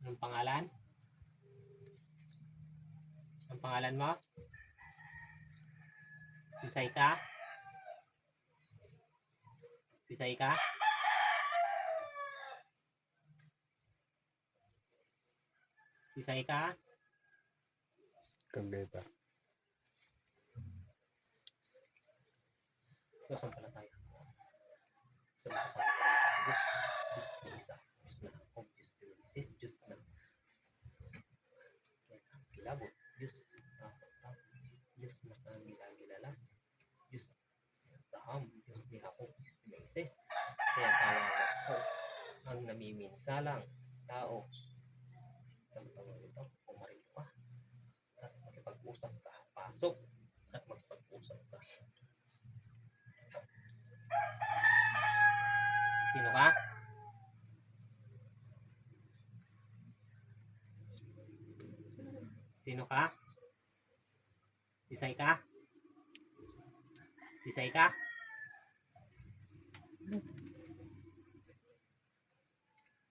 Anong pangalan? Ang pangalan mo? Sisay ka? Sisay ka? Sisay ka? Kambeta. So, saan pala tayo? Sa mga pangalan. Diyos na isa. Diyos na ako. Diyos na isis. Diyos na kilabot. Diyos na takot. Diyos na kangilagilalas. Diyos na taham. Diyos na ako. Diyos na isis. Kaya tawag ako ang namiminsalang tao. Sa mga ito, pumarito ka. At makipag-usap ka. Pasok. At magpag-usap ka. Sino ka? Sino ka? Sisay ka? Sisay ka?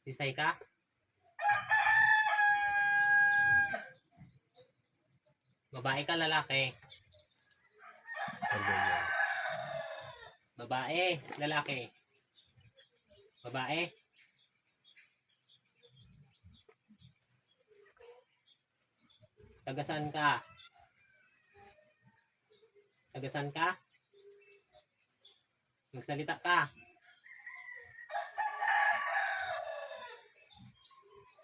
Sisay ka? Babae ka, lalaki? Kambeta. Babae, lalaki? Babae? Tagasan ka? Tagasan ka? Magsalita ka?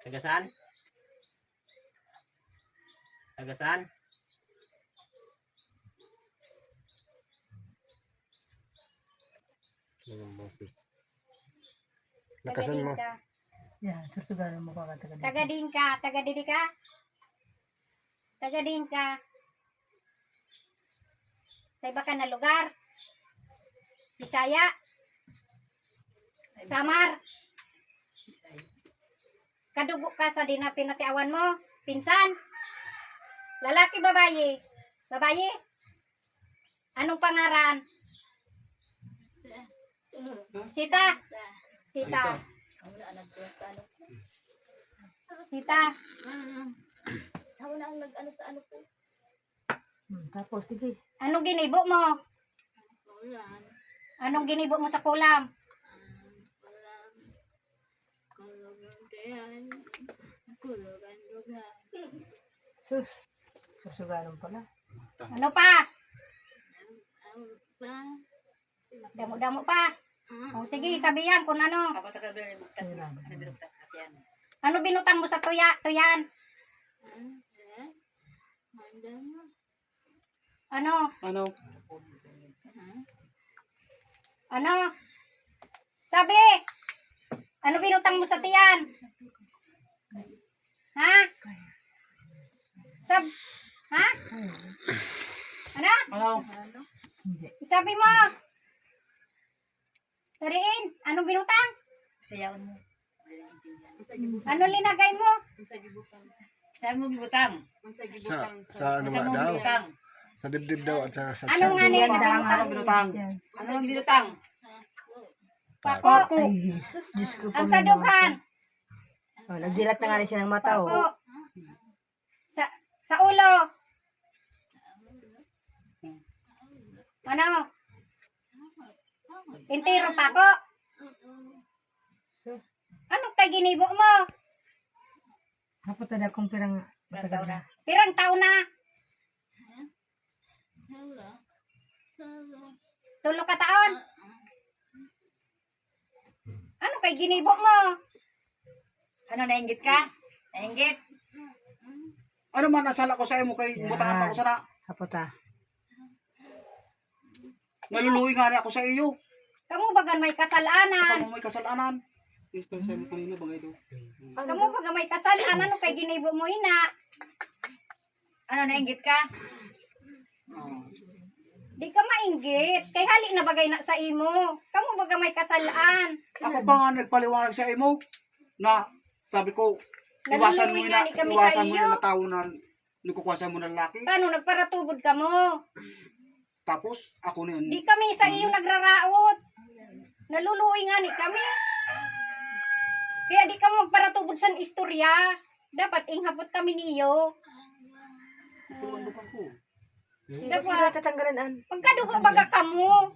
Tagasan? Tagasan? Mga Moses. Lakasan mo. Ya, susugaran mo ka katagal. Tagadin ka, tagadidi ka. Tagadin ka. Sa iba ka na lugar. Bisaya. Samar. Kadugo ka sa din na pinatiawan mo. Pinsan. Lalaki, babae. Babae. Anong pangaran? Sita. Sita. Sita. Ako na ang nag-ano sa ano ko. Tapos, sige. Anong ginibo mo? Ulan. Anong ginibo mo sa kulam? Ulan. Kulugan. Kulugan. Sus. Susugaran pala. Ano pa? Pa. Damo-damo pa. O sige, sabihan kung ano. Ano binutang mo sa tuyan? Ano? Ano? Ano? Sabi! Ano binutang mo sa tiyan? Ha? Ha? Ano? Ano? Hindi. Sabi mo! Sariin! Anong binutang? Sayawan mo. Ano linagay mo? Saan mo bibutang? Sa ano nga daw? Sa dibdib daw at sa Ano nga tiyan. nila binutang? Yan. Ano ang binutang? Pako! Ay, Jesus. Diyos ko po. Ang sadughan! Oh, nagdilat na nga rin siya ng mata. Pako! Oh. Sa ulo! Ano? Intiro pako? So, Ano kay ginibo mo? hapot na akong pirang matagal na. Pirang taon na? Tulo ka taon? Ano kay ginibo mo? Ano, nainggit ka? Nainggit? Ano man nasala ko sa imo kay Yan. mutangan pa ko sana. Hapot ah. Naluluhi nga na ako sa iyo. Kamu bagan may kasalanan? Kung may kasalanan. Gusto sa imo kanina bagay do. Kamu bagan may kasalanan? Ano kay ginibo mo ina? Ano, nainggit ka? Di ka mainggit. Kay hali na bagay na sa imo. Kamu baga may kasalaan. Ako pa nga nagpaliwanag sa imo na sabi ko iwasan mo Naluluwi na nga ni kami sa iwasan mo iyo. na tao na nagkukuha mo ng lalaki. Paano nagparatubod ka mo? Tapos ako na yun. Di kami sa iyo nagraraot. Naluluwi nga ni kami. Kaya di ka magparatubod sa istorya. Dapat inghapot kami niyo. Tulungan ko. Dapat tatanggalan pagkadugo baga kamo.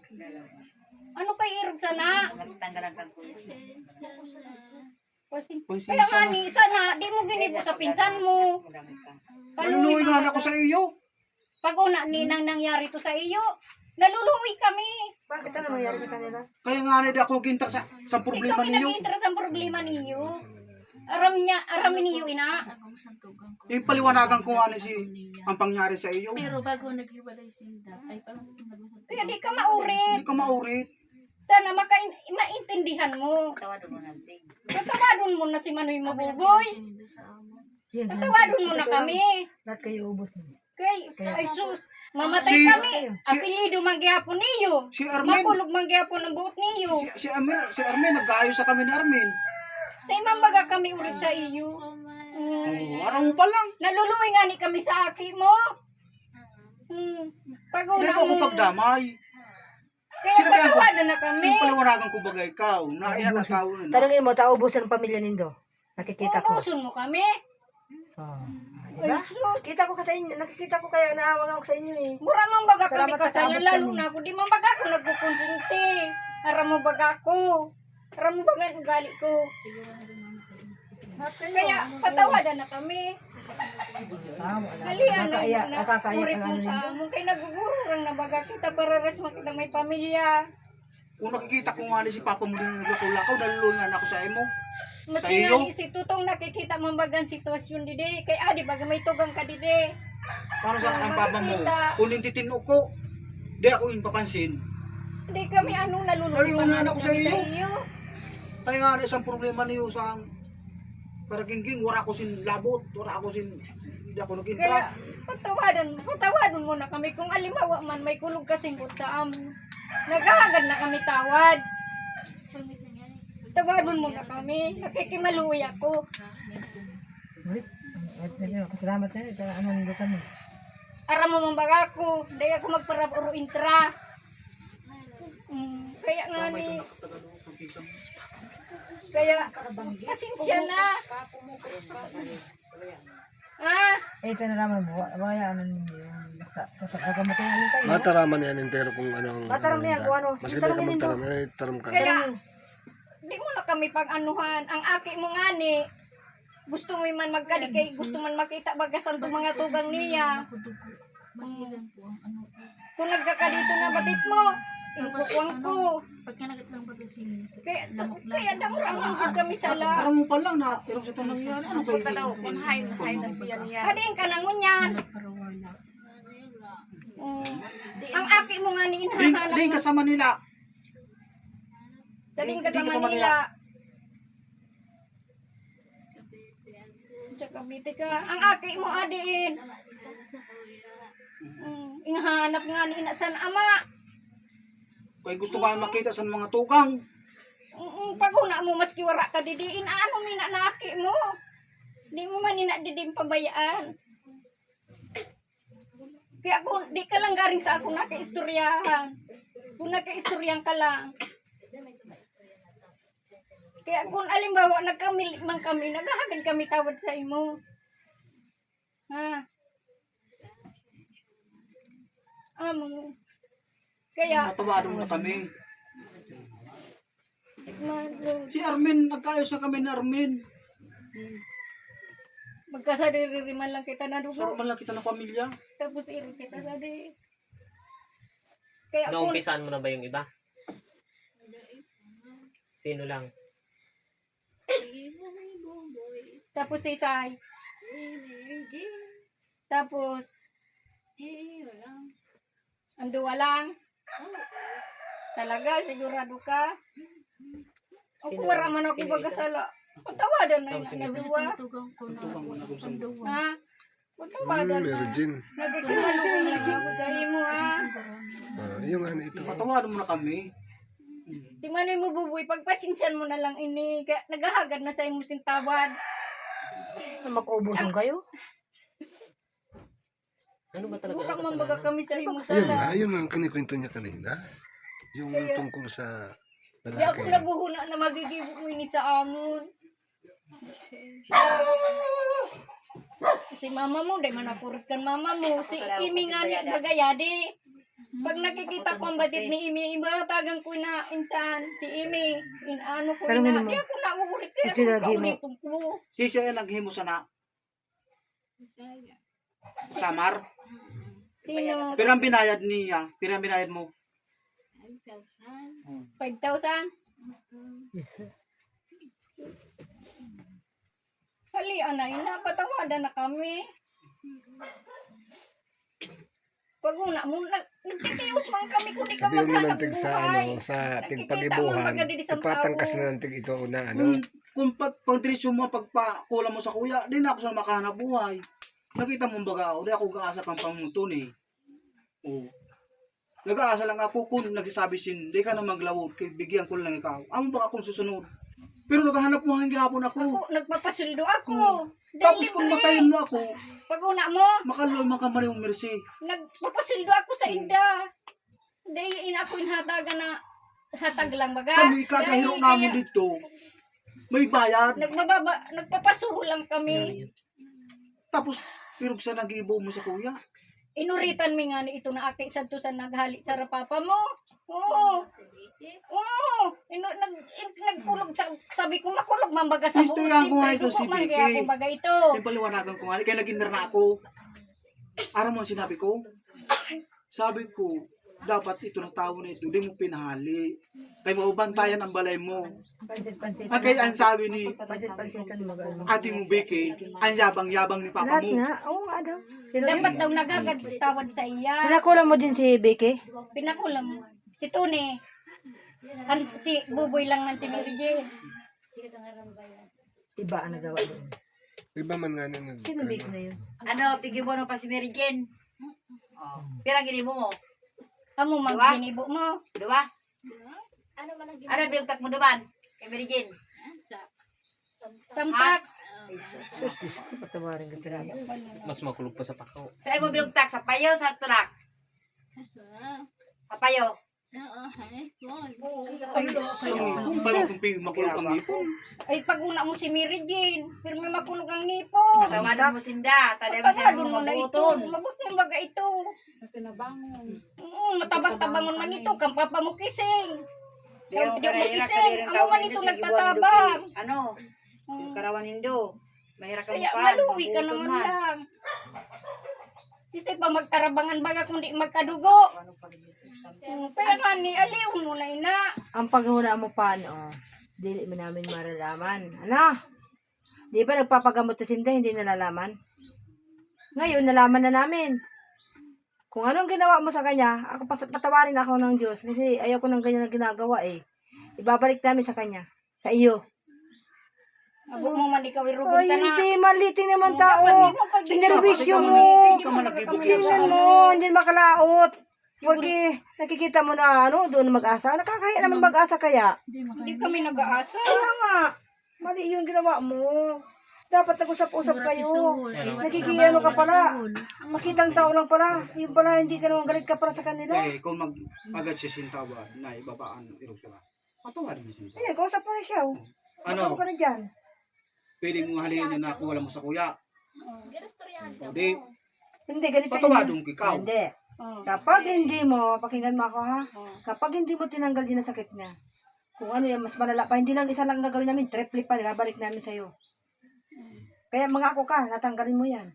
Ano kay irog sana? Kaya nga ni sana di mo ginibo sa pinsan mo. Maluluwi nga ako sa iyo. Pag una ni nang nangyari to sa iyo, naluluwi kami. Bakit ano nangyari sa kanila? Kaya nga na di ako gintar sa Di problema kami ninyo. nag-interest sa problema niyo. Aramin niyo ina. Yung paliwanagan ko nga si ang pangyari sa iyo. Pero bago naghiwalay sinda, ay parang nag-usap. Kaya di ka maurit. Hindi ka maurit. Sana maintindihan mo. Patawadon mo na si Manoy Mabugoy. Patawadon mo na kami. Lahat kayo ubos mo. Kay, ay sus, mamatay Si- kami. Apelido manggihapon niyo. Si Armin, Makulog manggihapon ang buhok niyo. si Armin, nag-aayos sa kami ni Armin. Tay mambaga kami ulit sa iyo. Araw mo pa lang. Naluluwi nga ni kami sa aki mo. Pag Hindi una mo ako mo. pagdamay. Kaya Sinabihan ko. patawadan na kami. Yung paliwanagan ko bagay ikaw. Na inatakaw na. Tanongin mo, taubos ang pamilya nindo. Nakikita ko. Ubuson mo kami. Oh. Ay sus. Kita ko ka sa inyo, nakikita ko kaya naawa ako sa inyo eh. Mura mang baga kami Salamat kasalan, sa abot lalo kami. na ako. Di mang baga ako nagkukonsinti. Ara mo baga ako. Ara mo baga ang ugali ko. Kaya patawadan na kami. Halian na yun na. Murit mo sa among. Kaya nagugururang na baga kita para res makita may pamilya. Kung nakikita ko nga si Papa mo din naglulakaw, naluluwi nga na ako sa imo. Mas Sa nga iyo? ni si Tutong nakikita mambagang sitwasyon dide. Kaya adi baga may tugang ka dide. Paano sa ang Papa mo? Makikita. Kung tinitino ko, di ako yung papansin. Hindi kami anong naluluwi pa Nalulungan ako sa kami iyo. Kaya nga isang problema niyo sa karagingking, wala ko sin labot, wala ako sin, hindi ako Kaya nag-intra. patawadon mo na kami. Kung alimawa man may kulog kasingkot sa amon. Naghahagad na kami tawad. Tawadon mo na kami. Nakikimaluwi ako. Salamat na yun. Ano nito kami? Aram mo mambaga ako. Hindi ako magparapuro intra. Kaya nga ni. Kaya pasensya na. Ah, Eh, ito na naman mo. Kaya ano ninyo. Basta kagamutin namin kayo. Mataraman yan entero kung ano ang Mataram yan, kung ano. Mas hindi ka Taraminin mo. magtaram, eh, taram ka. kaya di mo na kami pag-anuhan. Ang aki mo nga ni. Gusto mo man magkadikay. Gusto man makita bagasan itong mga tugang niya. Mas ilan po ang ano po. Kung nagkakadito na batit mo. Inukuwang ko. Pagka nagat lang baga sinis. Kaya damurangan kami sa la. Araw mo pa lang na, pero sa ito nangyari, ano kayo? Kung hay na siya niya. Kading ka nang ngunyan. Parawala. Ang aki mo nga ni Di inahanap. ka sa Manila. Saling ka di sa ka sa Manila. Tsaka biti ka. Ang aki mo adiin. Inahanap nga ni inasan ama. Kaya gusto ka makita sa mga tukang. Pag una mo maski wara ka didiin. Ano mina na aki mo? Di mo man didin pabayaan. Kaya kung di ka lang garing sa ako nakaistoryahan. Kung nakaistoryahan ka lang. Kaya kung alimbawa nagkamili man kami, naghahagad kami tawad sa imo. Ha? Kaya, Matawaran mo na kami. mag- Si Armin, nagkaayos na kami ni Armin. magkasadiririman lang kita na Sarap dugo. man lang kita ng pamilya. Tapos iri kita sa di. Kaya kung, Naumpisahan mo na ba yung iba? Sino lang? tapos si Sai. Tapos, ang duwa lang. Talaga, sigurado ka. O kung wala man ako bagasala, patawadan na yun ang duwa. Tugang ko na ang duwa. Ha? Patawadan na. Virgin. Nagkikimaluwi na ako sa imo, ha? Yung ano ito. Matawaran mo na kami. Si Manoy mo bubuy, pagpasensyan mo na lang ini. Kaya naghahagad na sa imo ting tawad. Mag-ubusan kayo? Ano ba talaga Bukang ang mambaga kasalanan? kami sa imo Ayun nga, sala. ayun ang kanikwento niya kanina. Yung Kaya- tungkol sa Di ako lalaki. naguhuna na magigibo mo ini sa amon. Si mama mo, di man ako kan mama mo. Si Imi nga ni bagayadi. Pag nakikita ko ang batit ni Imi, iba tagang ko na insan. Si Imi, inaano ko Tanungin na. mo. Di ako na uulit. Kaya Kasi lagi ako mo. kaulit ko. Si siya yung naghimo sana. Samar. Sino? Pero ang binayad niya, pero ang binayad mo. 5,000? Hali, anay na. Patawadan na kami. Pag una mo, nagtitius man kami kung di ka Sabihin mo maghanap ng tig sa buhay. ano, sa Nakikita tigpagibuhan. mo pagka di isang Ipatangkas tao. na ng tig ito na ano. Kung pag diretso mo, pagpakula mo sa kuya, di na ako sa makahanap buhay. Nakita mo baga, o di ako gaasa kang pamuntun eh. Oo. Nag-aasa lang ako kung nagsasabi sin, di ka na maglawod, bigyan ko lang ikaw. Amo ba akong susunod? Pero naghahanap mo hanggang hapon ako. Ako, nagpapasuldo ako. Tapos kung Libre. matayin mo ako, Pag una mo, makaloy makamari mo mercy. nagpapasuldo ako sa inda. Dahil ina ako inhatagan na hatag lang baga. Kami kakahirap namin dito. May bayad. Nagpapasuho lang kami. Tapos, pero sa nag-ibo mo sa kuya. Inuritan mi nga ni ito na aki sa sa naghali sa rapapa mo. Oo. Oo. Nagkulog sabi ko makulog man baga sa Gusto buong lang ko nga simple. ito si Dugo man Vicky. kaya ako baga ito. Yung paliwanagan ko nga, kaya nag-inner na ako. Araw mo ang sinabi ko? Sabi ko, dapat ito ng tao na ito, di mo pinahali. Kaya maubantayan ang balay mo. Pansit-pansit. Ang kaya ang sabi ni Pansit-pansitan mo gano'n. ate mo, Vicky, ang yabang-yabang ni papa Lahat mo. nga. Oo nga daw. Sino Dapat yun? daw nagagatawad sa iya. Pinakulang mo din si Becky? Pinakulam mo. Si Tony. Si Buboy lang man si Mary Jane. Iba ang nagawa doon. Iba man nga nang Sino Becky na yun? Ano, pigibono pa si Mary Jane. Oh. Pirang ginibo mo? Amo Diba? magginibo mo. Diba? Ano man ang Ano binugtak mo naman? Kay Mary Jane? Tamsak. Patawarin ka talaga. Mas makulog pa sa pakaw. Saan mo binugtak? Sa payo, sa turak? Sa payo. Parang kung makulog ang ipon. Ay pag una mo si Mary Jane. Pero may makulog ang ngipon. Masawadon mo sinda. Tadi mo siya Pagkakadun mo mo na ito. mabuton. Magot mo baga ito. Matabang-tabangon man ito. Kampapa mo kising. Di mo Di mo karahira kising. ka Amo man ito nagtatabang. Ano? Karawan Indo. Mahirap ka Kaya mukha. maluwi ka mabuton naman man. lang. Siste pa magtarabangan baga kung di magkadugo. Pero ni aliw mo na ina. Ang paghuna mo paano, dili mo namin maralaman. Ano? Di ba nagpapagamot sa sinda, hindi nalalaman? Ngayon, nalaman na namin. Kung anong ginawa mo sa kanya, ako patawarin ako ng Diyos kasi ayaw ko ng ganyan na ginagawa eh. Ibabalik namin sa kanya. Sa iyo. Abo mo man ikaw irugon Ay, sa na. hindi. Maliting naman tao. Sinerwisyo mo. Tingnan mo. Hindi makalaot. Huwag nakikita mo na ano, doon mag-asa. Nakakaya naman mag-asa kaya. Hindi kami nag-aasa. Kaya nga. Mali yung ginawa mo. Dapat nag-usap-usap kayo. Nagkikiyano ka pala. Makitang tao lang pala. Yung pala hindi ka naman galit ka para sa kanila. Eh, kung mag-agad siya sintawa na ibabaan irog sila. Patawarin mo sinta. Ayan, kausap mo na siya. Oh. Ano? Ano ka na dyan? Pwede mo halin na nakuha mo sa kuya. Ginustoryahan O di, Hindi, ganito patawadong ikaw. Hindi. Oh. Kapag hindi mo, pakinggan mo ako ha. Kapag hindi mo tinanggal din ang sakit niya, kung ano yan, mas malala pa, hindi lang isa lang gagawin namin, triple pa, babalik namin sa'yo. Kaya mga ako ka, natanggalin mo yan.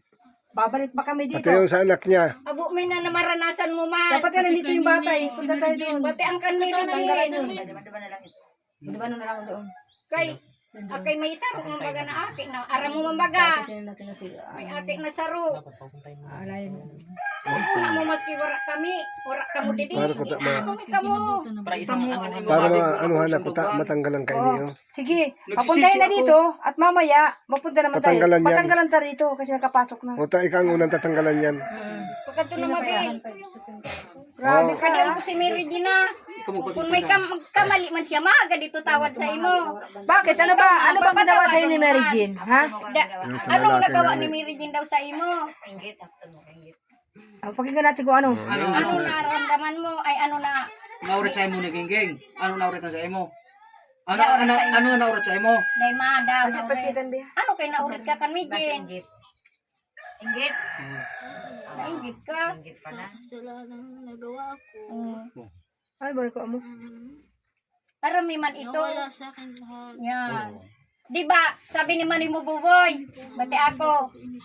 Babalik pa kami dito. Pati yung sa anak niya. Abo may na namaranasan mo man. Dapat ka nandito yung bata eh. Punta tayo doon. Pati ang kanila Tanggalin doon. Diba na lang ito. Hindi ba nung nalang doon? Kay akay may saro ng baga na aki na aram mo mambaga. Tingnan natin na si... May aki na saro. Dapat papuntahin mo. Alayin mo. Wala mo maski wala kami. Wala kamo didi. Para ko ta- Ano kamo? Para isang ano Para anuhan ako matanggalan ka ini. Oh. Sige, Nagsisisi papuntahin na ako. dito at mamaya, mapunta naman tayo. Patanggalan yan. Patanggalan tayo dito kasi nakapasok na. O ta ikaw ang unang tatanggalan yan. Pagkanto na mabi. Grabe ka Kadi ha. ko si Mary Gina. Kung may kamali man siya maaga dito tawad sa imo. Bakit? Ano ba? Ano bang ginawa sa'yo ni Mary Jean? Ha? Yung sa Anong lalaki nagawa nga ni ni- Mary Jane daw sa imo? Inggit, hapton mo, inggit. Ang pakinggan natin kung ano. Ano naramdaman mo? Ay ano na? Naurit sa imo ni Gingging. Ano naurit na sa imo? Ano naurat sa imo? Day ma daw. Kasi pakitan ba? Ano kay naulit ka kan Basta Mijin? inggit. Inggit. Nainggit ka. Inggit pala. Wala nang nagawa ko. Ay, balik ko mo. Arami man ito. Nawala sa akin lahat. Yan. Di ba, sabi ni Manny mo buboy, bati ako, di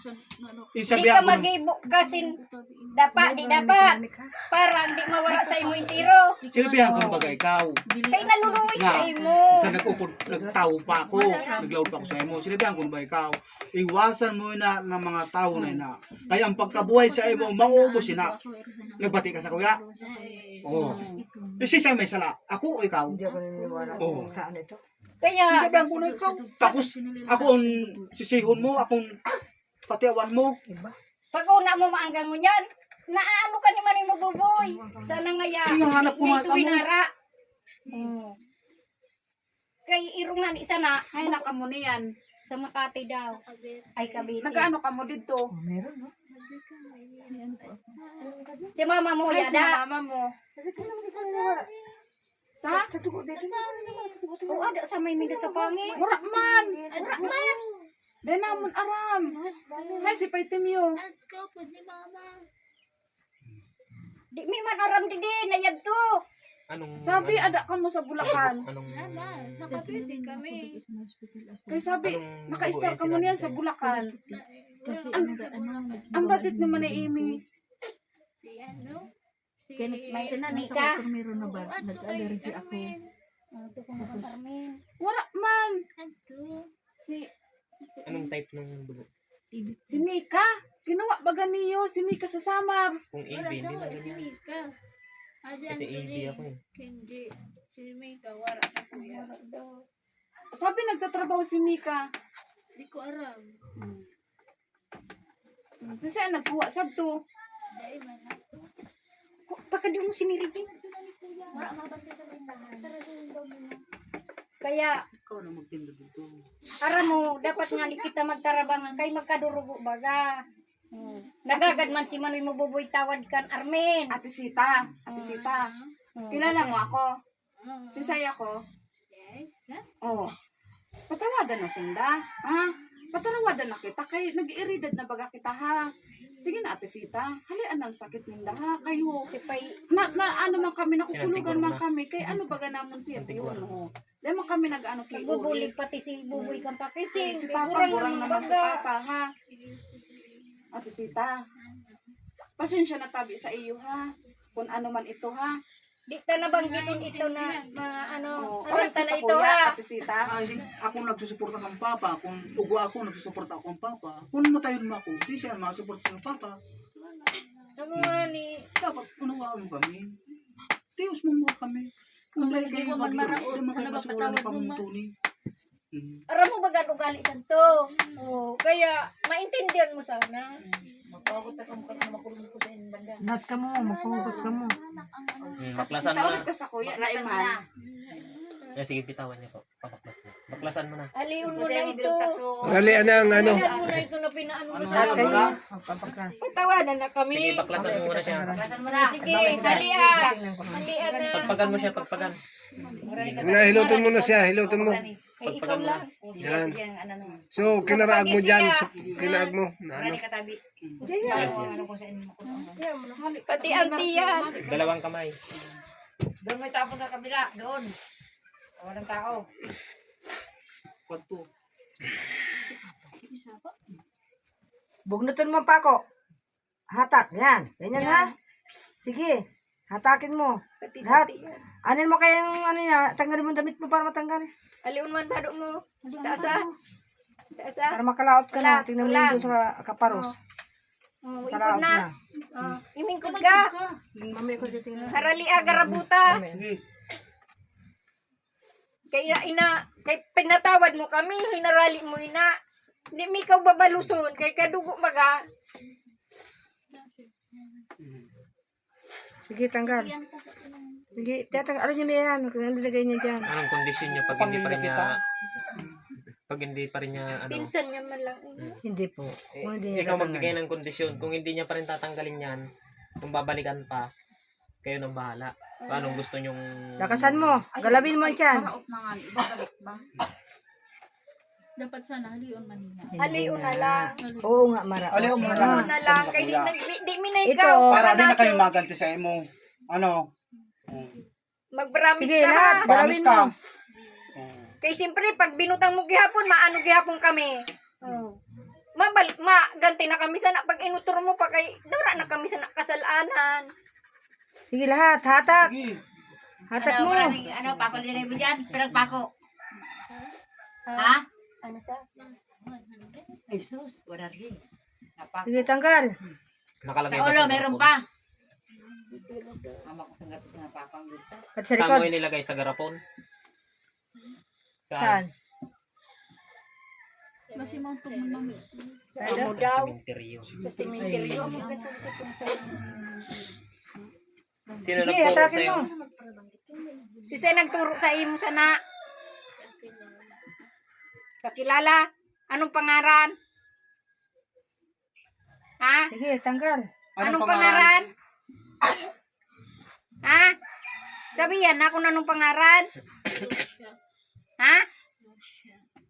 Isabihan ka ko mag-ibo kasi di dapat, para hindi mawara sa imo yung tiro. Silbihan ko baga ikaw. Kay naluluwi Nga, sa imo. sa nagtawo pa ako, naglaod pa ako sa imo. Silbihan ko ba ikaw? Iwasan mo na ng mga tao na ina. Kaya ang pagkabuhay sa imo, mauubos na. Nagbati ka sa kuya? Oo. Si sa may sala. Ako o ikaw? Hindi ako naniniwala Oo. kung saan ito. Kaya, Sabihan ko na ikaw. Tapos, ako ang sisihon mo, akong patiawan mo. pag una mo maanggang mo yan, naano ka ni Manny mo buboy. Sana nga ya, Hinahanap ko nga ito kamo. winara. Kay irungan isa na, Ay, nakamo niyan. sa Makati daw. Ay, Cavite. Nagaano ka mo dito? Meron, no? Si mama mo, Ay, si yada. mama mo. Sa? Sa tugo dito. O, ada sa may minda sa pangi. Mura man. Dahil namon aram. Ay, si Paitimyo. At ko po ni mama. Di mi man aram di nayad to. Anong... Sabi, ada ka mo sa Bulacan. Anong... Mama, nakapiti kami. Kaya sabi, Anong naka-star ka mo niyan sa Bulacan. Kasi Ang batit naman ni Amy. si ano? Si May Mika. meron na ba? Nag-allergy ako. Wala man. Ano? Si Anong type ng dugo? si Mika. Ginawa baga niyo. Si Mika sa Samar. Kung AB, Wala hindi sa na si ganyan. Mika. Kasi AB ako eh. Hindi. Si Mika, wala sa kuya. Sabi, nagtatrabaho si Mika. Di ko aram. Kasi nagkuha sa to. Dahil man ako. Baka di mo si Mirigin. Wala mabante sa bintahan. Sarado yung daw mo na. Kaya, Ikaw na magtinda dito. aram mo, dapat nga di kita magtarabangan kay magkadurugo baga. Nagagad man si Manoy mo buboy tawad kan Armin. Ate Sita. Ate Sita. Kilala mo ako? Si Saya ko? Yes. Oo. Patawadan na sinda. Ha? Patawadan na kita. Kay nag-iridad na baga kita ha. Sige na Ate Sita. Halian ang sakit ninda ha. Kayo. Si Pay, Na ano man kami, nakukulugan man na. kami. Kay ano baga namon siya yun. Ho. Dahil man kami nag-ano kay nagbubulig pati si buboy kang pakising. Si Kay Papa, kurang burang naman naman si baga. Papa ha. Ate Sita. Pasensya na tabi sa iyo ha. Kung ano man ito ha. Di ta nabanggitin ito na mga ano, Oo. aranta na Sa ito kuya, ha. Ate Sita. Hindi ako nagsusuporta ng papa. Kung ugo ako, nagsusuporta ako ng papa. Kung matayon mo ako, di siya makasuporta sa papa. Ano nga ni, Dapat unawaan mo kami. Tiyos mo mo kami. Kung lahat kayo mag-iro, di magkakasulan ng pamutuni. aram mo baga ugali sa to. Oh, kaya maintindihan mo sana. Lahat ka mo, mapahugot ka mo. Baklasan Sita mo ulit na. ka sa kuya. Baklasan mo na. Sige, bitawan niyo po. Papaklas mo. Baklasan mo na. Aliun mo Kasi na mo ito. bilog takso. Dali, anang ano. Aliun mo na ito na pinaan mo sa Lahat kayo. amin. Papakla. Pagtawanan na kami. Sige, baklasan mo muna siya. Baklasan mo na. Sige, halian. Halian na. Pagpagan mo siya, pagpagan. Hilutin mo na siya, hilutin mo. Kay ikaw lang. Yan. Ano naman. So, kinaraag mo dyan. So, kinaag mo. Na ano. Marami katabi. Yes, Ano kung saan mo. Pati auntie yan. Dalawang kamay. Doon may tapos sa kabila. Doon. Walang tao. Kwanto. Bugnutin mo pa ako. Hatak, yan. Ganyan ha. Sige. Hatakin mo. Pati Lahat. sa tiyan. Anin mo kayang ano niya, tanggalin mo ang damit mo para matanggal. Aliun man tado mo. Taasa. Taasa. Para makalaot ka na. Wala, Tingnan mo wala. yun doon sa kaparos. Oh, ikod Kalaot na. na. Oh, imingkod ka. Mamaya ko titingnan. Harali agarabuta. Sige. Kaya kay pinatawad mo kami, hinarali mo ina. Hindi mi ikaw babaluson, kay kadugo maga. Sige, tanggal. Sige, tatanggal. Alam niyo na yan. Kung nilagay niya dyan. Anong kondisyon niya pag hindi pa rin niya... Pag hindi pa rin niya, ano... Pinsan niya man lang. Hindi po. Kung hindi niya Ikaw tatanggal. magbigay ng kondisyon. Kung hindi niya pa rin tatanggalin yan, kung babalikan pa, Kayo nang bahala. Paano gusto nyong... Lakasan mo. Galawin mo yan. Paraot na nga. Ibabalik ba? Dapat sana halion manila. Aliw na lang. Oo nga, Mara. Aliw mo na Aliw lang. na lang. Kay Kuya. di minay Ito, ikaw. Para di na kayo naso. maganti sa imo. Ano? Mag-promise Sige, ka ha. lahat. Promise Galawin ka. mo. Kay siyempre, pag binutang mo gihapon, maano gihapon kami. Oh. Ganti na kami sana. Pag inutur mo pa kay, dura na kami sana kasalanan. Sige, lahat. Hatak. Sige. Hatak mo. Ano, pako nilagay mo dyan? Pinagpako. Ha? Ano sa? Ay, sus. Wala rin. Napako. Sige, tanggal. Nakalagay Sa ba ulo, sa meron garapon? pa. Mama ko sa gatos na napako ang gusto. At sa Saan likod. mo inilagay? Sa garapon? Saan? Kasi mauntog mo mami. Sa ano Sa daw? sementeryo. Sa cemetery. Ang mga sasipon sa Sino Sige, nagturo hatakin sa'yo? mo. Si Sen nagturo sa imo sana. Kakilala? Anong pangaran? Ha? Sige, tanggal. Anong pangaran? Ha? Sabihan na kung anong pangaran. Ha?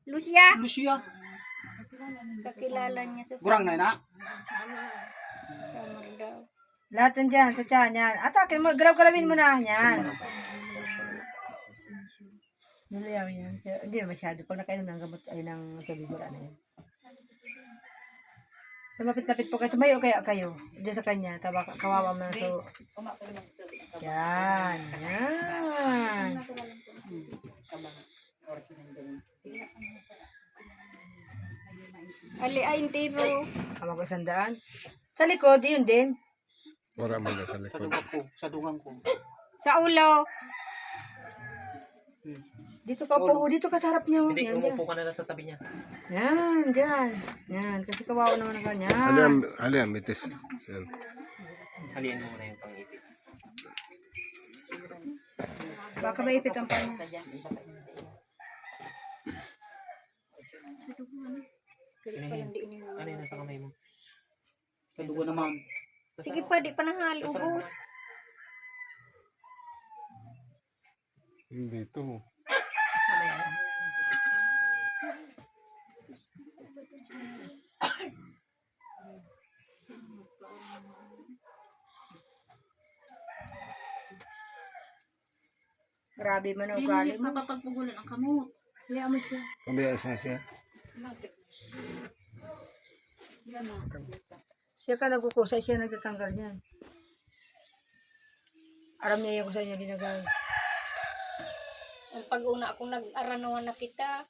Lucia? Lucia. Kakilala niya sa Gurang na na. summer daw. Lahat yan dyan. Sa tiyan. Yan. Atakin mo. Galaw-galawin mo na. Yan. Nalayaw yan. Pero hindi na masyado. Pag nakainom ng gamot ay ng tubig, wala na yan. Lumapit-lapit po kayo. Tumayo kaya kayo. Diyan sa kanya. Kawawa mo na. So, yan. Yan. Ali ay intiro. Tama ko 100. Sa likod, yun din. Wala mo na sa Sa likod. dugang ko. Sa dugang ko. Sa ulo. Dito ka po. Dito ka sa harap niya. Hindi, Yan, dyan. umupo ka na lang sa tabi niya. Yan, dyan. Yan. Kasi kawawa naman ang kanya. Aliam, mitis. Yan. Halian mo muna yung pangipit. Baka maipit ang panya. Ano yun nasa kamay mo? Sa dugo naman. Sige pa, di pa nanghali. Ubus. Dito. Grabe man ang Hindi ugali mo mo. papagpugulan ang kamot. Kaya mo siya. Pabaya siya. Siya ka nagkukusay, siya nagtatanggal niyan. Aram niya yung kusay niya ginagay. Ang pag-una akong nag-aranawan na kita.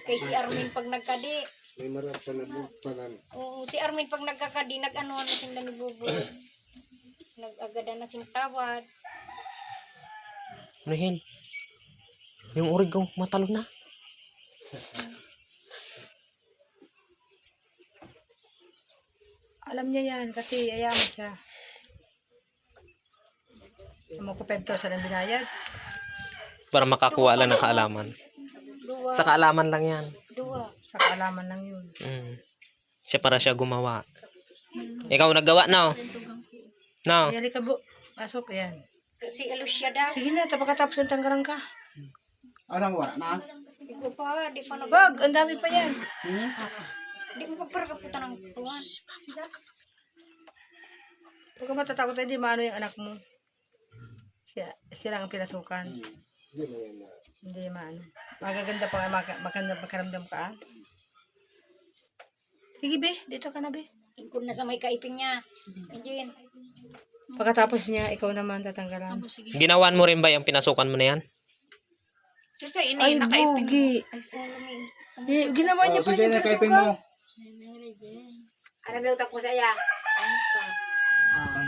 Kay si Armin pag nagkadi. May maras pa na buktanan. Oo, si Armin pag nagkakadi, nag-anuhan na sing ni Buboy. Nag-agada na sing tawad. Ano yun? Yung origaw, matalo na. Alam niya yan kasi ayaman siya.Amo ko 5,000 ang binayad. Para makakuha lang ng kaalaman. Dua. Sa kaalaman lang yan. Dua. Sa kaalaman lang yun. Siya para siya gumawa. Ikaw naggawa na, oh. No. Yali ka bu. Pasok yan. Si Lucia daw. Sige na, tapos yung tanggalan ka. Anong wala na? Di ko pa, di pa nag... Wag, ang dami pa yan. Di mo pa kaputan ng tuwan. Huwag ka matatakot, hindi maano yung anak mo. Siya lang ang pinasukan. Hindi maano. Magaganda pa nga, makaramdam ka. Ah. Sige, be. Dito ka na, be. Ikon na sa may kaiping niya. Hindi. Pagkatapos niya, ikaw naman tatanggalan. Ginawan mo rin ba yung pinasukan mo na yan? Kasi ini, Ay, nakaipin mo. bugi. Ginawa niya pa Sige yung na kaipin mo. pinasukan. Ano ba ko sa iya?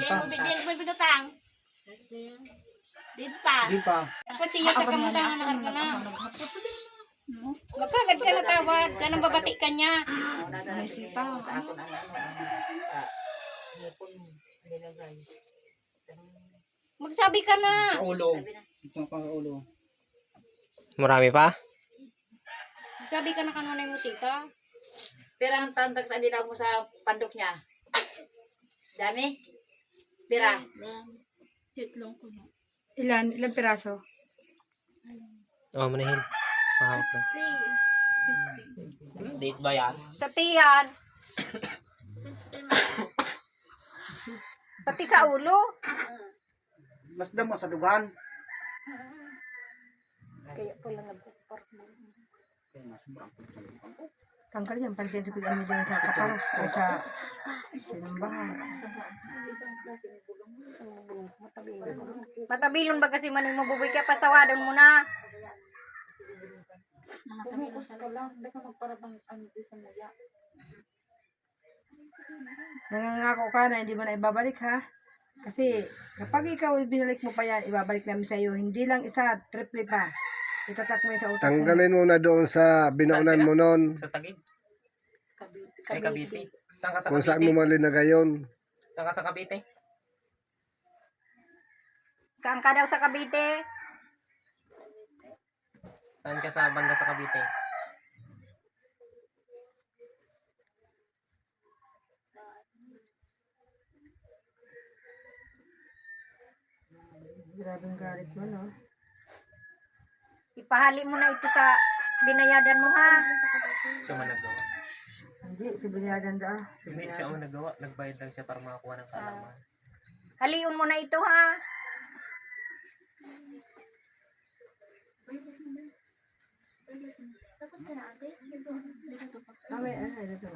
Diyan mo pinutang. Din pa. Di pa. Ako siya sa kamutangan na harap na. Magkagad ka na tawad. Ganang babati ka niya. Naisita. Sa ako na sa hipon mo. Nilagay. Magsabi ka na. Sa ulo. Ito pang ulo. Marami pa? Magsabi ka na kanunay musika. Pero ang tantag sa nila mo sa pandok niya. Dami? Tira. Chitlong ko na. Ilan? Ilang piraso? Oh, manahil. Mahawak na. Date ba yan? Sa tiyan. Pati sa ulo. Masda mo sa dugan. Kaya pala nagpapar mo. Tanggal yan. Pansin sa pilang mo dyan sa kaparos. Ay sa sinambahan. Matabilon ba kasi maning mabubuy kaya patawadan mo na. Bumukos ka lang. Hindi ka magparabang ano di sa muya. Nangangako ka na hindi mo na ibabalik ha. Kasi kapag ikaw binalik mo pa yan, ibabalik namin sa iyo. Hindi lang isa, triple pa. Itatak mo yun sa utak mo. Tanggalin mo na doon sa binaunan Saan mo noon. Sa Taguig? Ay, Cavite. Saan ka sa Kung saan Cavite? mo malinagay yun. Saan ka sa Cavite? Saan ka daw sa Cavite? Saan ka sa banda sa Cavite? Grabing galit mo, no? Ipahali mo na ito sa binayadan mo ha. Siya man naggawa. Hindi, sibilyagan da. Hindi siya ang naggawa. Nagbayad lang siya para makakuha ng kalaman. Haliun mo na ito ha. Tapos ka na ate? Mamay, ito.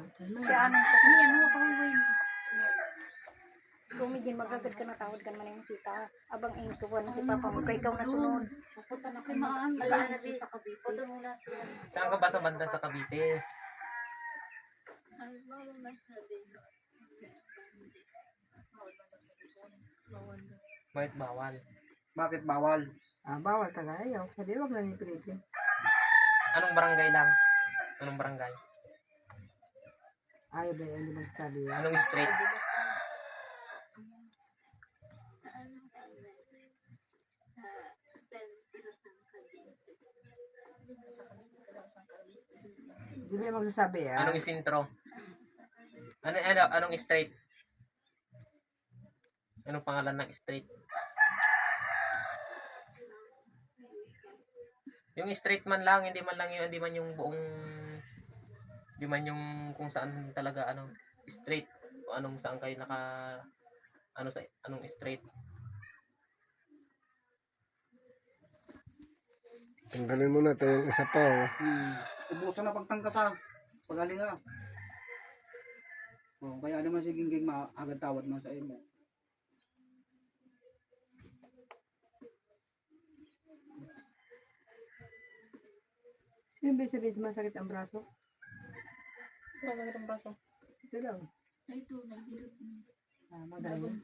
Siya anong Yan, mga kawayway mo. Kumigin magkagad ka na tawad ka naman yung sita. Abang ingtuwan si Papa mo kay ikaw na sunod. Pupunta na kayo saan na sa Cavite. Photo muna sila. Saan ka ba sa banda sa Cavite? Ay, bawal na sabi. Bakit bawal? Bakit bawal? Bawal talaga. Ayaw. Sabi, wag lang ipilitin. Anong barangay lang? Anong barangay? Ayaw ba yan, hindi magsabi yan. Anong street? Hindi ba yung magsasabi yan? Anong isintro? Anong street? Anong pangalan ng street? Yung street man lang, hindi man yung buong, hindi man yung kung saan talaga street o saan kayo anong street. Tanggalin mo na ito yung isa pa. Oh. Ubusan na pagtangkasa. Pagalinga. Oh, kaya naman si Gingging agad tawad man sa imo. Sino ba sabihin sumasakit ang braso? Bakit ang braso? Ito lang. Ay, ito, nagdirot mo. Magaling.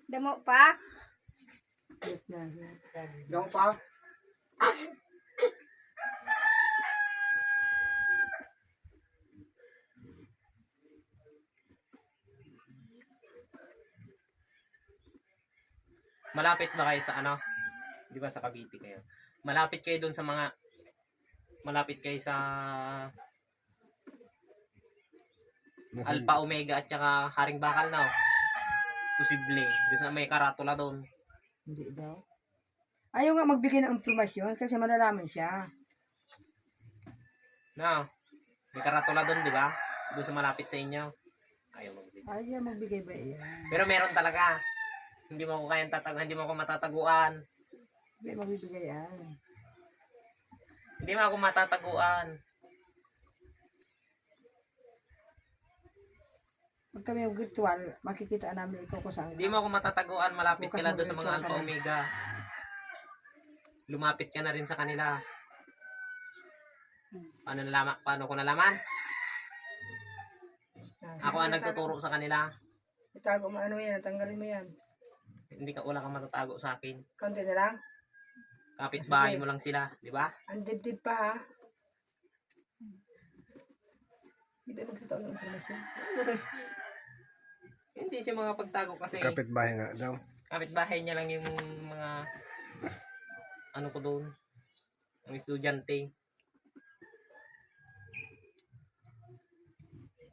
Damo pa? Yes na. Diyan pa. Malapit ba kayo sa Di ba sa Cavite kayo? Malapit kayo doon sa malapit kayo sa Alpha Omega at saka Haring Bakal na. Posible. Doon sa may karatula doon. Hindi daw. Ayaw nga magbigay ng impormasyon kasi malalaman siya. No. May karatula doon, di ba? Doon sa malapit sa inyo. Ayaw magbigay ba yan? Pero meron talaga. Hindi mo ako matataguan. Hindi magbibigay yan. Hindi mo ako matataguan. Pag kami virtual, makikita namin ikaw kung saan. Hindi mo ako matataguan. Malapit ka Bukas lang doon sa mga mag-virtual ka Alpha na. Omega. Lumapit ka na rin sa kanila. Paano ko nalaman? Ako ang nagtuturo sa kanila. Itago mo ano yan, tanggalin mo yan. Wala kang matatago sa akin. Konti na lang. Kapit-bahay mo lang sila, di ba? Ang dibdib pa ha. Hindi ba magkita ng informasyon? Hindi siya mga pagtago kasi Kapit-bahay nga daw. kapit-bahay niya lang yung mga ko doon. Ang estudyante.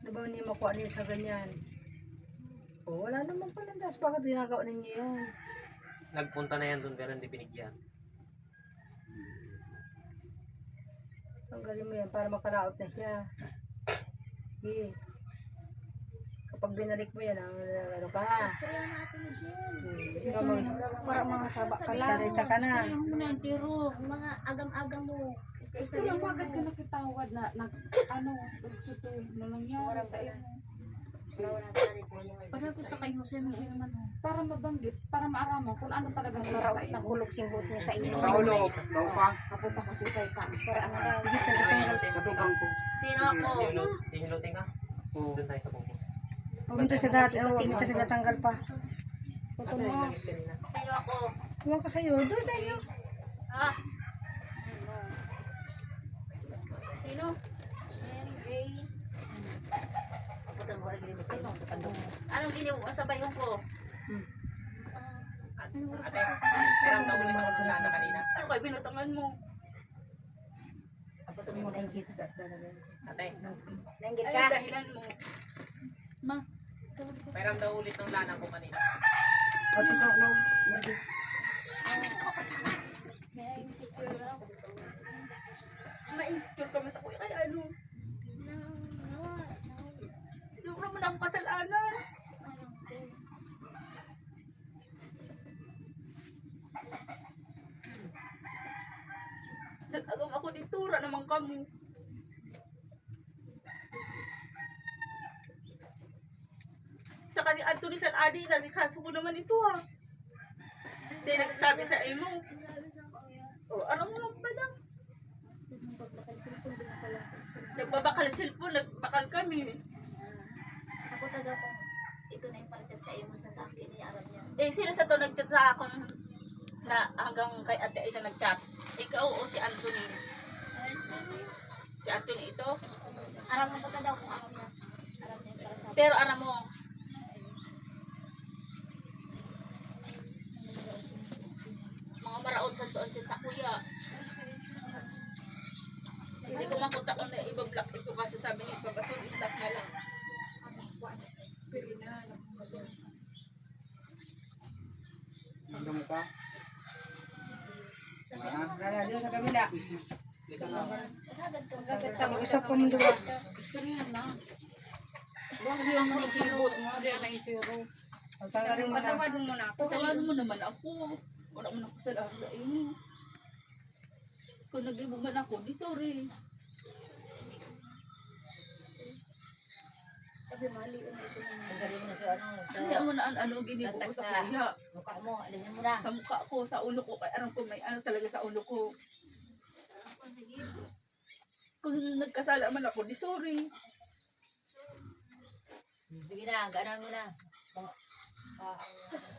Ano ba niya makuha niya sa ganyan? Oh, wala naman pala das. Bakit ginagawa ninyo yun? Nagpunta na yan doon pero hindi binigyan. Tanggalin mo yan para makalaot na siya. Okay. Kapag binalik mo yan, ano ka ha? Istorya natin mo dyan. Para mga saba ka lang. Sarita ka na. Ang mga agam-agam mo. Gusto lang agad ka nakitawad na ano, suto na nangyari sa iyo. Para gusto kay Jose mo naman. Para mabanggit, para maaraman kung ano talaga meron sa iyo. Nahulog singbot niya sa inyo. Sa ulo, daw pa. Kapunta ko si Saika. Para ano daw. Sa dugang ko. Sino ako? Hihilutin ka? Doon tayo sa kuko. Huwag ito sa gat. Huwag ito sa gatanggal pa. Asa yung langis kanina? Sino ako? Huwag ka sa'yo. Doon sa'yo. Ah. Sino? Henry. Anong ginawa mo sa bayon ko? Ate, parang naulit ako sa lana kanina. Ano kayo binutangan mo? Kapatid mo na yung kita sa Ate, Nanggit Ano ka. dahilan mo? parang naulit ng lana ko kanina. Ito sa ulo. May insecure ako. Ma-insecure ka mas ako. Ay ano? No. Yung naman ako kasalanan. Nag-agam ako ni Tura naman kami. Sa kasi Anthony San Adi, kasi kaso ko naman ito ha. Hindi nagsasabi sa imo. O, aram mo lang pala. Nagbabakal cellphone, nagbakal kami. Ako taga ko. Ito na yung palitan sa iyo sa daki ni Arab niya. Eh, sino sa to nag-chat sa akin na hanggang kay Ate Aisha nag-chat? Ikaw o si Anthony? Si Anthony ito? Arab mo ba daw kung Arab niya? Arab niya para sa Pero aram mo, mga maraod sa doon sa kuya. Hindi ko makuta kung na iba-block ito kasi sabi niya ibabatong itak na lang. Ang damo ka. Doon sa kabila. agad ko. Mag-usap ko mong dua. Istorya na. Kasi ang mga sinubot mo, di na itiro. Tanggalin mo na. Patawarin mo na ako. Patawarin mo naman ako. Wala mo na ako sa lahat sa inyo. Kung nag-ibog man ako, di sorry. Sabi mali ito na. Tanggalin mo na sa ano. Kaya mo na ano, ginibog ko sa kuya. Mukha mo. Alisin mo na. Sa mukha ko, sa ulo ko. Kaya alam ko may ano talaga sa ulo ko. Kung nagkasala man ako, di sorry. Sige na. Gaanan mo na.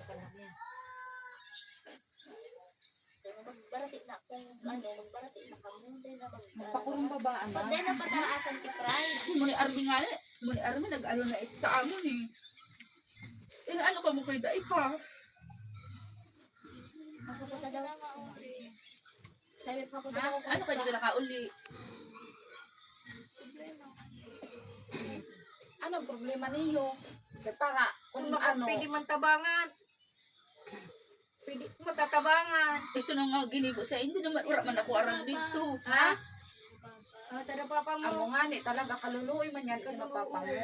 Kanak niya. Magbarati na kung ano, magbarati na kami. Hindi na Magpakulong babaan Pag di na pataraasan ti Pride. Kasi muni Army nga, muni Army nag-ano na ito sa amon eh. Ano ka mo kay Dai pa? Ako po daw. Sabi pa ko daw. Ano ka di ka nakauli? Ano ang problema ninyo? Kaya para kung ano, Pwede man tabangan. Pwede matatabangan. ito na nga ginibo sa hindi naman wala man ako arang dito. Ha? Tada papa mo. Amo nga ni talaga kaluluoy man yan sa papa mo.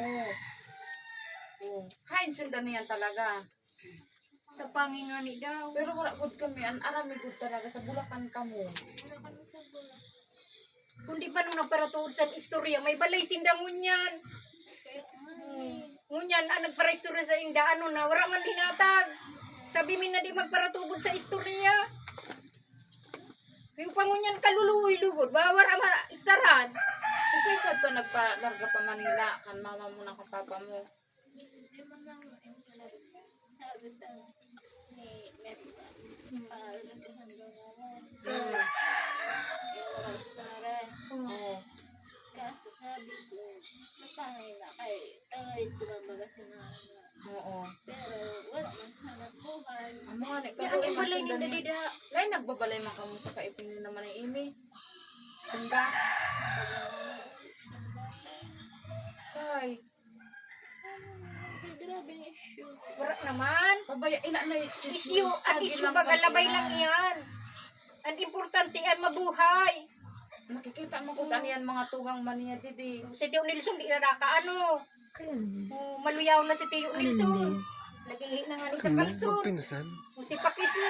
Oh, hain sinda niyan talaga. Sa pangingani daw. Pero wala good kami, an arami good talaga sa Bulacan kamo. Kung di pa nung nagparatuod sa istorya, may balay sindang ngunyan. Ngunyan, nagpara-istorya sa inda, ano na, wala man dinatag. Sabi min na di magparatubod sa istorya. Yung pangunyan kaluluoy-lugod, bawara man istaran. Si Cesar to nagpa-larga pa Manila kan mama mo na kan papa mo. Oh. Kaso sabi ko, matangay na kay tangay ko na baga Oo. pero wala man hanap buhay. Amo nga ni Kaya karoy ang man balay sinda ni ni. Dalida. Lay nagbabalay man kamo sa kaipin ni naman ni Imi. Sinda. Kay Grabe ang issue. kaya ila na Isyu, ang isyu bagalabay lang yan. Ang importante ay mabuhay. Nakikita mo kung yan mga tugang maniya didi. Si Tio Nilson, di na ano. Kaya naman. Maluyaw na si Tio Ano Nilson. hindi? Nagihi na nga ni sa kalson. Pinsan. Si Pakisi.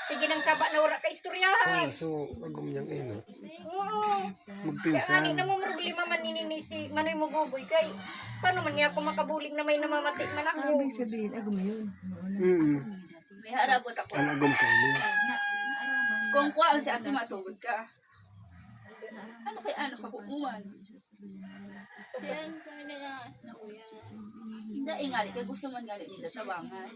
Sige nang saba na wala ka istoryahan. So, agom niyang ino. Oo. Kaya Magpinsan. nga na mo problema man ninini si Manoy Muguboy kay. Paano man niya ako makabulig na may namamati man Ano ako. ibig sabihin? Agum yun. May harabot ako. Ang agom ka mo. Kung kuhaan si ate matugod ka. Ano kay ano kakukuman? Hindi ingali kay gusto man ngali nila sa bangan.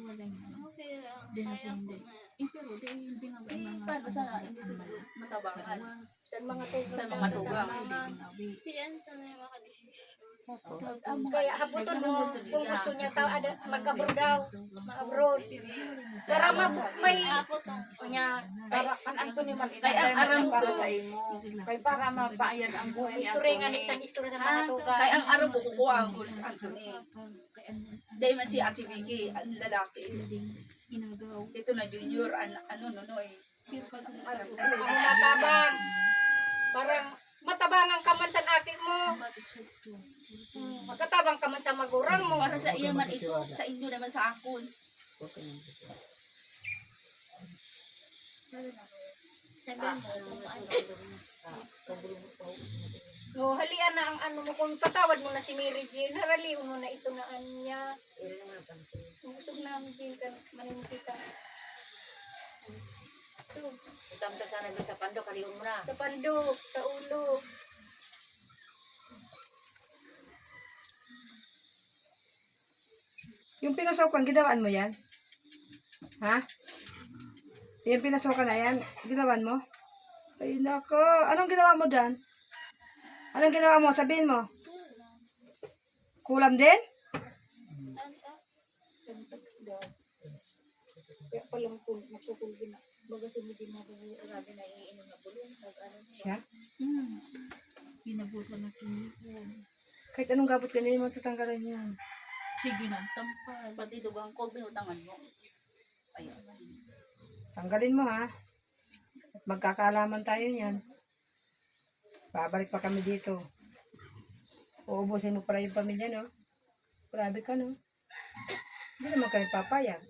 Paano sana hindi sila matabangan Sa mga tugang. sa mga tugang? Kaya haputon mo kung gusto niya tao mag-abroad daw. Mag-abroad. Para may niya. Para kan Anthony man kay ang aram para sa imo. Kay para mapaayan ang buhay ni Istorya nga ni Anthony. isang istorya sa mga tugang. Kay ang aram mo kukuha ang gulo sa Anthony. Dahil man si Ate Vicky, ang lalaki. Ito na junior, ano, ang aram ko. Ang matabang. Parang matabangan ka man sa akin mo. Makatabang ka man sa magurang mo. Para sa iyo man ito, sa inyo naman sa akon. No, halian na ang ano mo. Kung patawad mo na si Mary Jane, haraliw mo na ito na anya. Gusto namin din ka manimusita. So, Itamta sana doon sa pando, kaliyon mo na. sa pando, sa ulo. Yung pinasukan, ginawan mo yan? Ha? Yung pinasukan na yan, ginawan mo? Ay, nako. Anong ginawa mo dyan? Anong ginawa mo? Sabihin mo. Kulam din? Kaya palang magkukulbi na. Baga sumidin na grabe na iinom na bulong. Siya? Ginabutan na Kahit anong gabot ganun mo, tatanggalan yan. Sige na, tampal. Pati dugang ko, binutangan mo. Ayun. Tanggalin mo ha. At magkakaalaman tayo niyan. Babalik pa kami dito. Uubusin mo para yung pamilya, no? Grabe ka, no? Hindi naman kami papayag.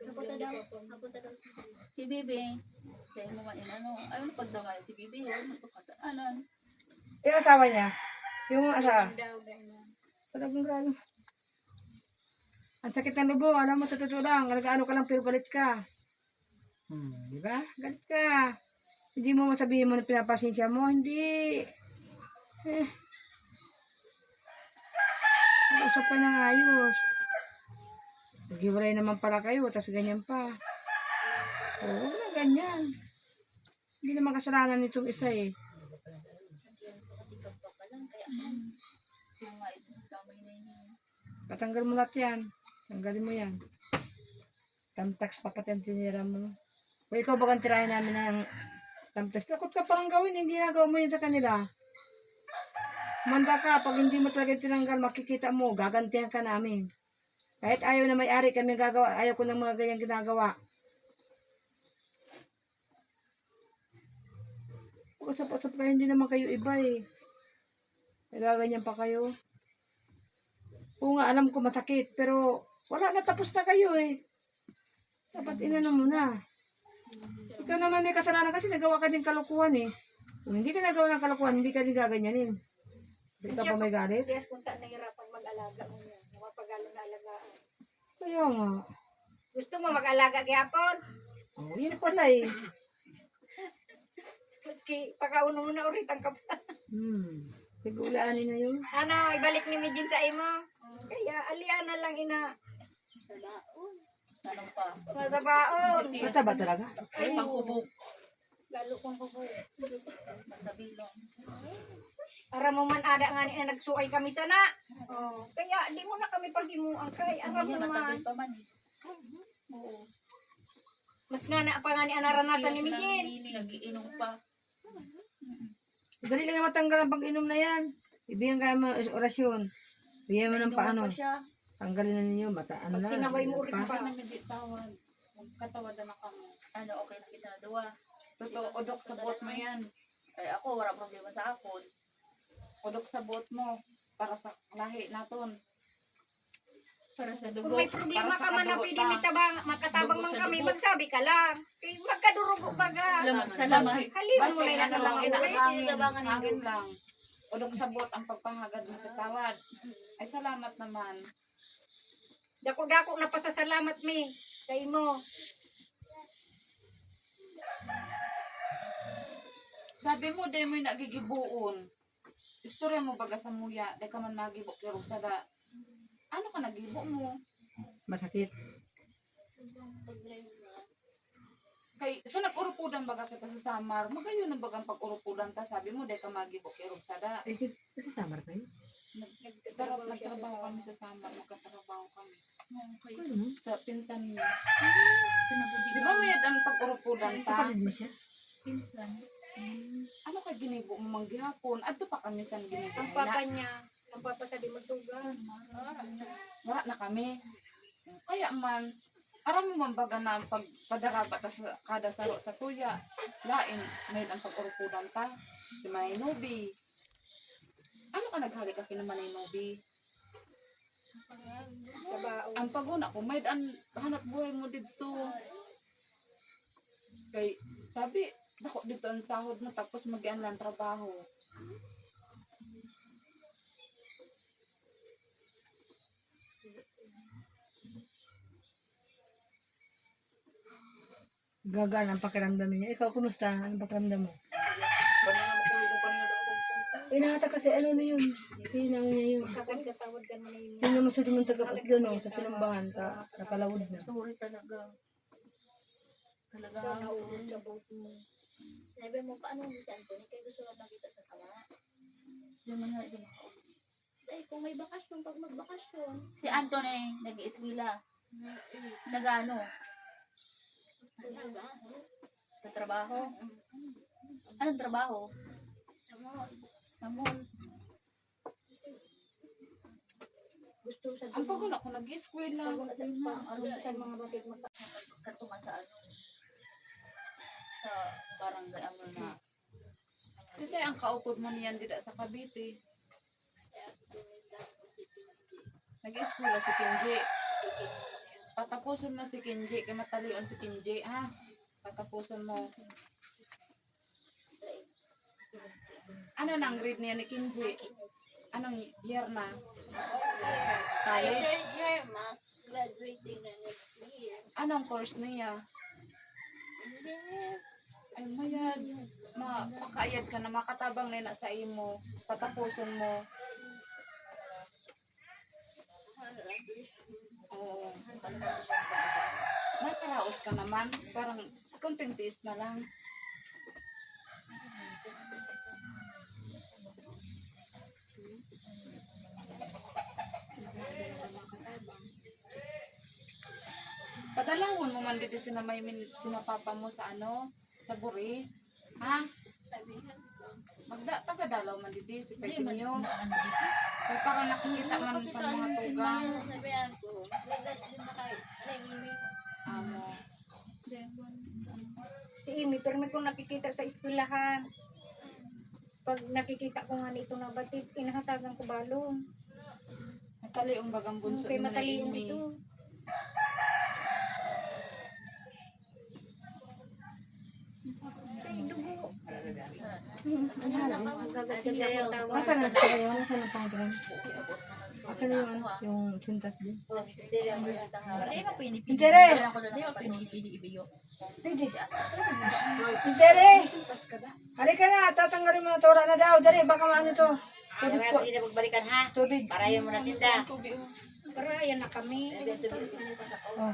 Napunta daw sa Si Bibi, dahil mo man ano, ayun pagdamay si Bibi, ayun magpapasaanan. Yung asawa niya, yung asawa, Daw, ganyan. talagang grabe. Ang sakit ng lubong, alam mo, sa totoo lang, nag-ano ka lang pero galit ka. Di ba? Galit ka. Hindi mo masabihin mo na pinapasensya mo, hindi. Mag-usap ka ng ayos. Naghiwalay naman pala kayo, tapos ganyan pa. Oo, na ganyan. Hindi naman kasalanan nitong isa eh. Patanggal mo lahat yan. Tanggalin mo yan. Tamtax pa pati ang tinira mo. O ikaw bagang tirahin namin ng tamtax. Takot ka pang gawin, hindi nagawa mo yun sa kanila. Manda ka, pag hindi mo talaga tinanggal, makikita mo, gagantihan ka namin. Kahit ayaw na may-ari kami gagawa, ayaw ko ng mga ganyang ginagawa. Usap-usap kayo, hindi naman kayo iba eh. Nagaganyan pa kayo. Oo nga, alam ko masakit, pero wala na, tapos na kayo eh. Dapat inano mo na. Ikaw naman may kasalanan kasi nagawa ka din kalukuhan eh. Kung hindi ka nagawa ng kalukuhan, hindi ka din gaganyanin. Hindi ka pa may galit. Siya punta nahirapan mag-alaga mo yan. Mapagalo na alagaan. Kaya nga. Gusto mo mag-alaga gyapon? Oh, yun pala eh. Maski pagkauno mo na ulit ang kapal. Sigulaanin na yun. Ano, ibalik ni Midin sa imo. Kaya alian na lang ina. Sanang pa. Masabaon. Basta ba talaga? Pangkubog. Lalo kong bubuo. Matabilong. Para mo man ada nga ni na nagsuay kami sana. Oh, kaya di mo na kami paghimuang kay aram mo man. Matabil pa man. Oo. Mas nga na pa nga ni anaranasan ni Midin. Nagiinom pa. Dali lang matanggal ang pag-inom na yan. Ibigyan kayo mo orasyon. Bigyan mo ng paano. Inuman pa siya. Tanggalin na ninyo, mata, ano Pag na. sinaway mo ulit pa. pa. Kaya namin di tawad. Magkatawadan na kamo. Ano, okay na kita na duwa. Totoo, udok sa buot mo yan. Ay, ako, wala problema sa akon. Udok sa buot mo. Para sa lahi naton. Para sa dugo. Kung may problema para sa ka man na kadugo pwede ta. makatabang Dugo man sa kami, dugo. magsabi ka lang. Eh, magkadurugo baga. Salamat. Halin mo Basi, na ano lang, lang ulit. inahangin. Tabangan ninyo. Hangin lang. Udok sa buot ang pagpahagad ng katawad. Ay, salamat naman. Dako-dako na pasasalamat mi sa imo. Sabi mo, di mo yung nagigibuon. Istorya mo baga sa muya, di ka man magibok kay Rosada. Ano ka nagibo mo? Masakit. Kay, so nag-urupudan baga kita sa Samar, magayon ang bagang pag-urupudan ta, sabi mo, di ka magibok kay Rosada. Eh, kasi samar kayo. Nagtrabaho kami sa Samar, magkatrabaho kami. Ano? Sa pinsan mo. Di ba may ang pag-urupudan ta? Kapatid mo siya? Pinsan. Ano ka ginibo mo manggihapon? Adto pa kami sa ginibo. Ang papa niya, ang papa sa di magtugan. Wala na kami. Kaya man, aram mo man baga na ang pagpadaraba ta sa kada saro sa tuya. Lain, may ang pag-urupudan ta. Si Manay Nobi. Ano ka naghali ka kina Manay Nobi? Sa bao. Ang paguna ko, may ang hanap buhay mo dito. Kay, sabi, dako dito ang sahod mo tapos mag-ian lang trabaho. Gagaan ang pakiramdam niya. Ikaw, kumusta? Anong pakiramdam mo? Pinata kasi ano na yun. Pinang niya yun. Katawad ka na yun. Yun naman sa dumang tagapos doon, oh, sa tinambangan ka. Nakalawod na. Sorry talaga. Talaga. Sa naulog sa boat mo. Sabi mo, paano mo si Anthony? Kaya gusto lang nakita sa tama. Yung mga hindi makaulit. Ay, kung may bakasyon, pag magbakasyon. Si Anthony, nag-ieskwila. Nag-ano? Sa trabaho. Anong trabaho? Sa mall. Sa mall. Gusto sa Ang paguna ko nag-eskwela. ano sa mga bakit Katungan sa ano? Sa barangay ano na. Kasi ang kaupod man yan dida sa Cavite. Nag-eskwela si Kinji. Patapuson mo si Kinji. Kaya matalion si Kinji, ha? Patapuson mo. Ano nang grade niya ni Kinji? Anong year na? College? Graduating na next year. Anong course niya? Ay, mayad. Mapakayad ka na makatabang na sa imo. Patapuson mo. Oo. Nakaraos ka naman. Parang konting tiis na lang. Padalawon mo man dito sinapapa mo sa ano, sa buri. Ha? Taga-dalaw man dito si Petinyo. Kaya para nakikita man sa mga tugang. Sabihan ko, nagdad din na kayo. Ano yung email? Amo. si Imi, pero may kung nakikita sa eskwelahan. Pag nakikita ko nga nito na batid, inahatagan ko balong. Mataliong bagang bunso Kay ni mataliin Amy. ito. Ay, dugo. Nasaan na sa kayo? Nasaan na pangalan? Akin na yung ano, yung sintas din. Hindi mo pinipili. Intere! Hindi mo pinipili ibiyo. Pwede siya. Intere! Hari ka na, tatanggalin mo na to. Wala na daw. Dari, baka maano to. Tubig po. Hindi na magbalikan ha. Tubig. Parayan mo na sinda. Pero ayan na kami. Oh.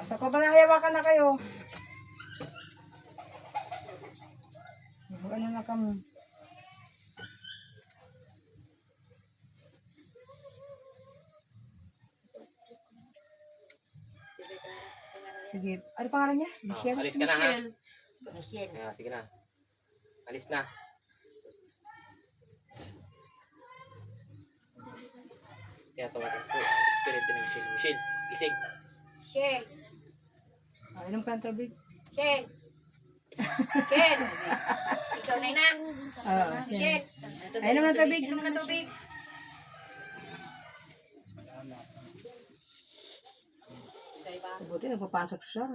Sa papanahayawakan na kayo. Ano na kamo? Sige. Ano pangalan niya? Michelle? Alis ka na ha. Michelle. Sige na. Alis na. Kaya tawagan ko ang espiritu ni Michelle. Michelle, gising. Shell. Inom ka ng tubig. Shell. Shell. Ikaw na na. Oo, Shell. Inom ng tubig. Inom na tubig. Buti nagpapasok siya.